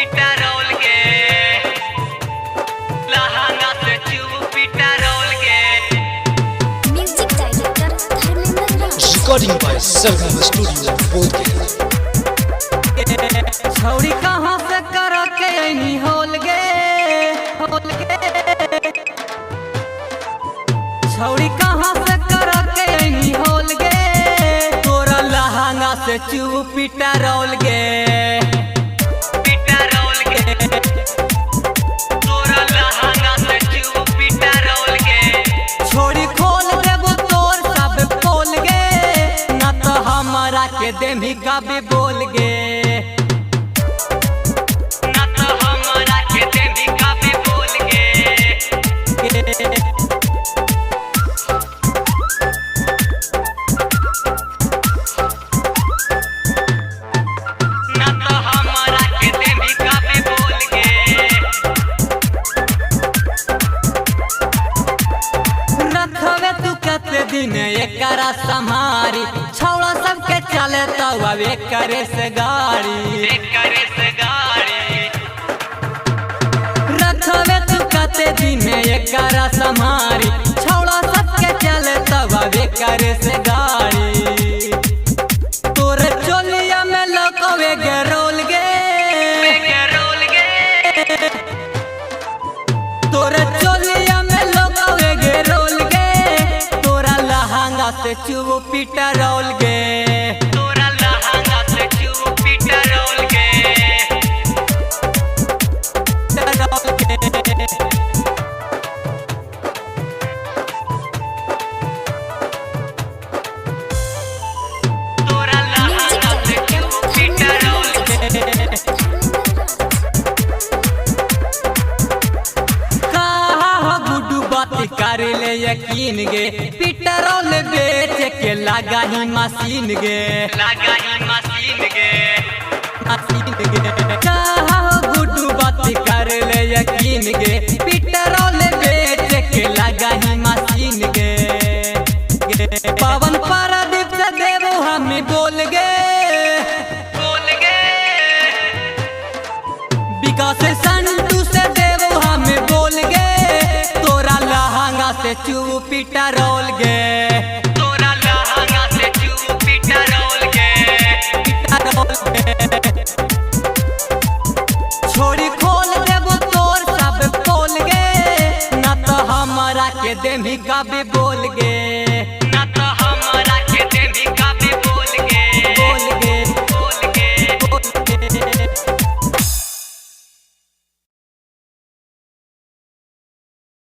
पीटा रोल के लहंगा से चुप पीटा रोल के music director Dharmendra Raj. Recording by Sargam studio Bodhgaya. छौरी कहाँ से कर के नहीं होल गे छौरी कहाँ से कर के नहीं होल गे तोरा लहंगा से चुप पीटा रोल गे तोरा लहंगा से चुप पीटा रोल गे छोड़ी खोल देबो तोर सब बोल गे ना तो हमारा के देमी का भी बोल गे ना तो हमारा के देमी का भी बोल गे ना तो हमारा के देमी का भी बोल गे रखवे तू कते दिन एकरा समारी छौड़ा सबके चले तो अब करे से गाड़ी रखवे तू कते दिन एकरा समारी छौड़ा सबके चले तो अब करे से गाड़ी तोरे चोलिया में लकवे गे रोल गे तोरे चोलिया में लकवे गे रोल गे तोरा लहंगा से चुप पीटा रोल गे तोरा लहंगा से चुप पीटा रोल गे तोरा लहंगा से चुप पीटा रोल गे गुड्डू बात कर ले यकीन गे पेट्रोल बेच के लगा ही मशीन गे गुड्डू बात कर ले यकीन गे पेट्रोल बेच के लगा ही मशीन गे पवन पारादीप से देवो हमें बोल गे विकास संतू से देवो हमें बोल गे तोरा लहंगा से चुप पीटा रोल गे तोरा लहंगा से चुप पीटा रोल गे छोड़ी खोल देबो तोर सब बोल गे ना तो हमारा के देमी का भी बोल गे।